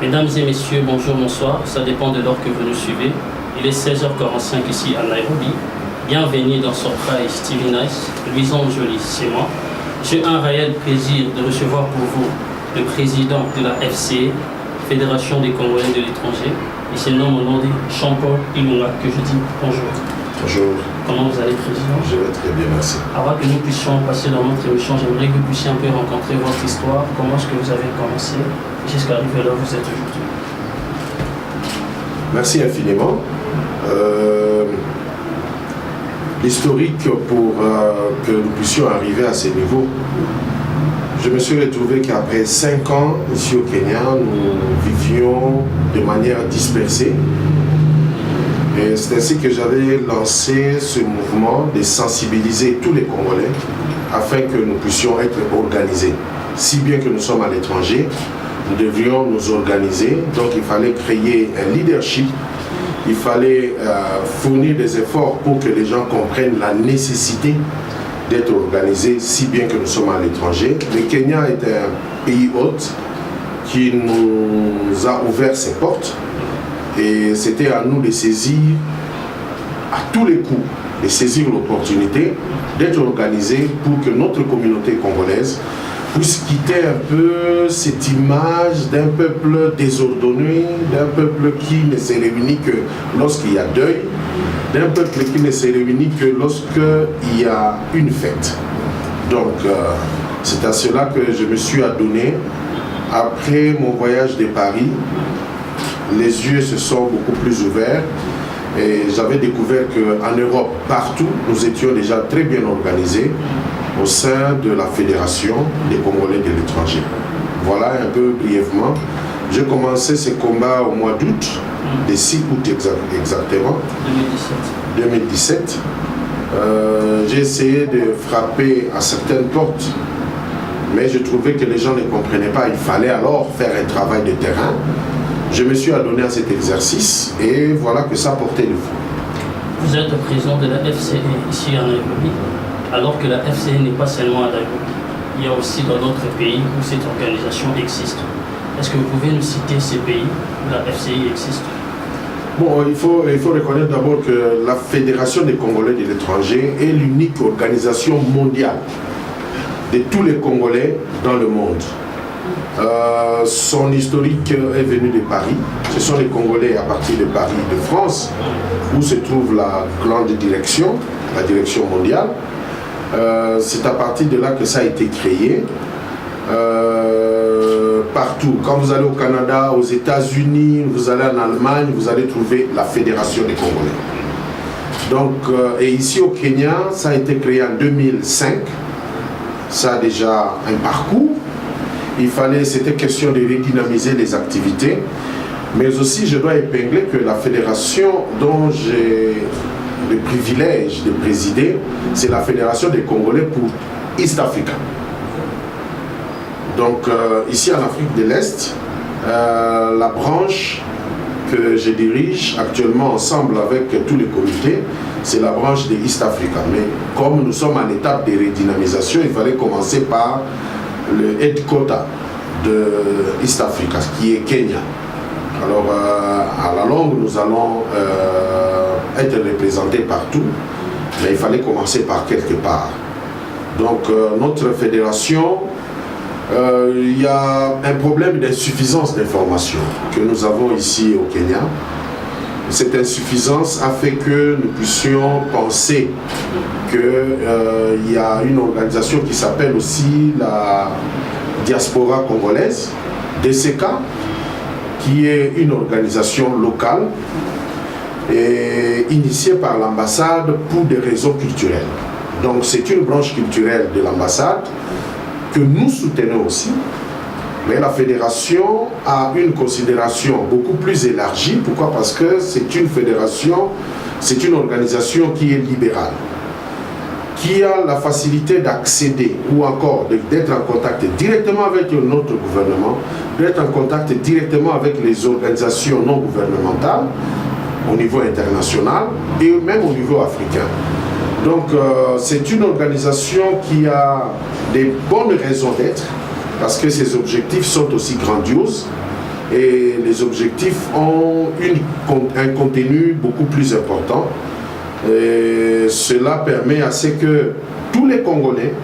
Mesdames et messieurs, bonjour, bonsoir. Ça dépend de l'heure que vous nous suivez. Il est 16h45 ici à Nairobi. Bienvenue dans Surprise TV Nice. Louison Joly, c'est moi. J'ai un réel plaisir de recevoir pour vous le président de la FCE, Fédération des Congolais de l'étranger. Il se nomme au nom de Jean-Paul Ilunga, que je dis bonjour. Bonjour. Comment vous allez, président? Je vais très bien, merci. Avant que nous puissions passer dans notre émission, j'aimerais que vous puissiez un peu rencontrer votre histoire. Comment est-ce que vous avez commencé jusqu'à arriver là où vous êtes aujourd'hui? Merci infiniment. L'historique pour que nous puissions arriver à ce niveau, je me suis retrouvé qu'après 5 ans ici au Kenya, nous vivions de manière dispersée. Et c'est ainsi que j'avais lancé ce mouvement de sensibiliser tous les Congolais afin que nous puissions être organisés. Si bien que nous sommes à l'étranger, nous devrions nous organiser. Donc il fallait créer un leadership. Il fallait fournir des efforts pour que les gens comprennent la nécessité d'être organisés, si bien que nous sommes à l'étranger. Le Kenya est un pays hôte qui nous a ouvert ses portes et c'était à nous de saisir à tous les coups, de saisir l'opportunité d'être organisés pour que notre communauté congolaise puisse quitter un peu cette image d'un peuple désordonné, d'un peuple qui ne se réunit que lorsqu'il y a deuil, d'un peuple qui ne se réunit que lorsqu'il y a une fête. Donc, c'est à cela que je me suis adonné. Après mon voyage de Paris, les yeux se sont beaucoup plus ouverts et j'avais découvert qu'en Europe, partout, nous étions déjà très bien organisés au sein de la Fédération des Congolais de l'étranger. Voilà un peu brièvement. J'ai commencé ce combat au mois d'août, le 6 août exactement, 2017. J'ai essayé de frapper à certaines portes, mais je trouvais que les gens ne comprenaient pas. Il fallait alors faire un travail de terrain. Je me suis adonné à cet exercice et voilà que ça portait le fruit. Vous êtes le président de la FCE ici en Nairobi, alors que la FCE n'est pas seulement à Nairobi. Il y a aussi dans d'autres pays où cette organisation existe. Est-ce que vous pouvez nous citer ces pays où la FCE existe? Bon, il faut reconnaître d'abord que la Fédération des Congolais de l'étranger est l'unique organisation mondiale de tous les Congolais dans le monde. Son historique est venu de Paris. Ce sont les Congolais à partir de Paris, de France, où se trouve la grande direction, la direction mondiale. C'est à partir de là que ça a été créé. Partout, quand vous allez au Canada, aux États-Unis, vous allez en Allemagne, vous allez trouver la Fédération des Congolais. Donc, et ici au Kenya, ça a été créé en 2005. Ça a déjà un parcours. C'était question de redynamiser les activités, mais aussi je dois épingler que la fédération dont j'ai le privilège de présider, c'est la Fédération des Congolais pour East Africa. Donc ici en Afrique de l'Est, la branche que je dirige actuellement ensemble avec tous les comités, c'est la branche de East Africa. Mais comme nous sommes en étape de redynamisation, il fallait commencer par le headquarter de East Africa, qui est Kenya. Alors, à la longue, nous allons être représentés partout, mais il fallait commencer par quelque part. Donc, notre fédération, il y a un problème d'insuffisance d'information que nous avons ici au Kenya. Cette insuffisance a fait que nous puissions penser qu'il y a une organisation qui s'appelle aussi la diaspora congolaise, DCK, qui est une organisation locale et initiée par l'ambassade pour des raisons culturelles. Donc c'est une branche culturelle de l'ambassade que nous soutenons aussi. Mais la fédération a une considération beaucoup plus élargie. Pourquoi? Parce que c'est une fédération, c'est une organisation qui est libérale, qui a la facilité d'accéder ou encore d'être en contact directement avec notre gouvernement, d'être en contact directement avec les organisations non gouvernementales au niveau international et même au niveau africain. Donc c'est une organisation qui a des bonnes raisons d'être, parce que ses objectifs sont aussi grandioses. et les objectifs ont un contenu beaucoup plus important. Et cela permet à ce que tous les Congolais,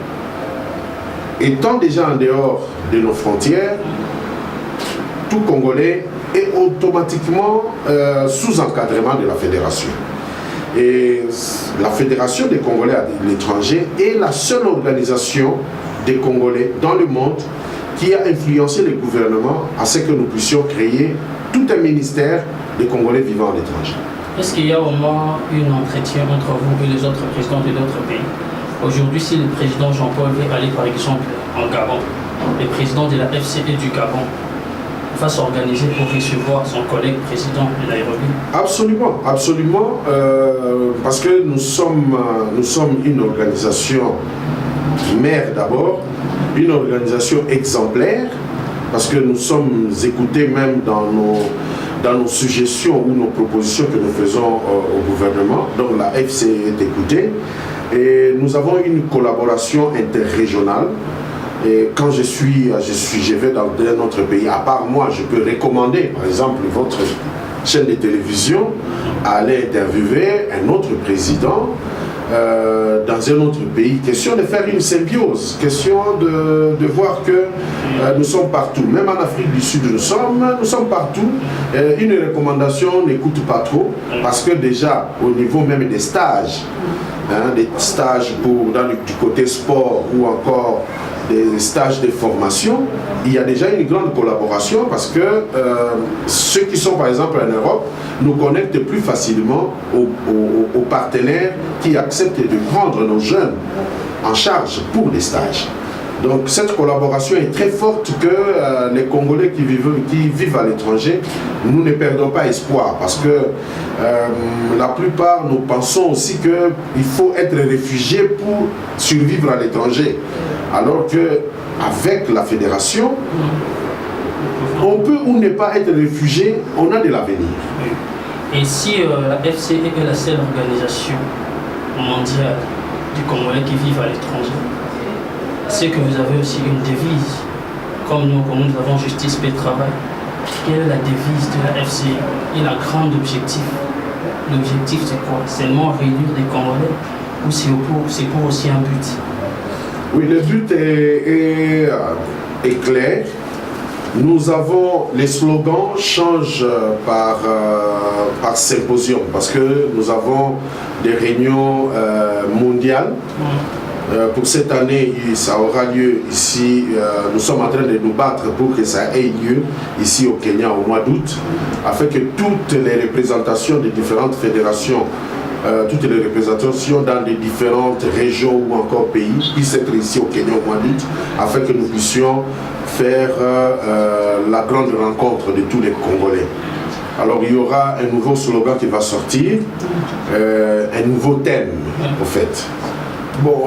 étant déjà en dehors de nos frontières, tout Congolais est automatiquement sous encadrement de la fédération. Et la Fédération des Congolais à l'étranger est la seule organisation des Congolais dans le monde qui a influencé le gouvernement à ce que nous puissions créer tout un ministère des Congolais vivant à l'étranger. Est-ce qu'il y a au moins un entretien entre vous et les autres présidents de d'autres pays? Aujourd'hui, si le président Jean-Paul veut aller par exemple en Gabon, le président de la FCE du Gabon va s'organiser pour recevoir son collègue président de Nairobi? Absolument, absolument, parce que nous sommes une organisation mère d'abord, une organisation exemplaire, parce que nous sommes écoutés même dans nos suggestions ou nos propositions que nous faisons au gouvernement. Donc la FCE est écoutée et nous avons une collaboration interrégionale. Et quand je vais dans un autre pays, à part moi, je peux recommander, par exemple, votre chaîne de télévision à aller interviewer un autre président dans un autre pays. Question de faire une symbiose, question de voir que nous sommes partout. Même en Afrique du Sud, nous sommes partout. Une recommandation n'écoute pas trop, parce que déjà, au niveau même des stages du côté sport ou encore des stages de formation, il y a déjà une grande collaboration parce que ceux qui sont par exemple en Europe nous connectent plus facilement aux partenaires qui acceptent de prendre nos jeunes en charge pour des stages. Donc cette collaboration est très forte que les Congolais qui vivent à l'étranger, nous ne perdons pas espoir parce que la plupart nous pensons aussi qu'il faut être réfugié pour survivre à l'étranger. Alors qu'avec la fédération, on peut ou ne pas être réfugié, on a de l'avenir. Et si la FCE est la seule organisation mondiale du Congolais qui vivent à l'étranger, c'est que vous avez aussi une devise, comme nous avons justice, paix, travail. Quelle est la devise de la FCE et la grande objectif? L'objectif c'est quoi? Seulement réunir des Congolais ou c'est pour aussi un but? Oui, le but est clair. Nous avons, les slogans changent par symposium parce que nous avons des réunions mondiales. Pour cette année, ça aura lieu ici. Nous sommes en train de nous battre pour que ça ait lieu ici au Kenya au mois d'août, afin que toutes les représentations des différentes fédérations, toutes les représentations dans les différentes régions ou encore pays puissent être ici au Kenya au mois d'août, afin que nous puissions faire la grande rencontre de tous les Congolais. Alors il y aura un nouveau slogan qui va sortir, un nouveau thème au fait. Bon,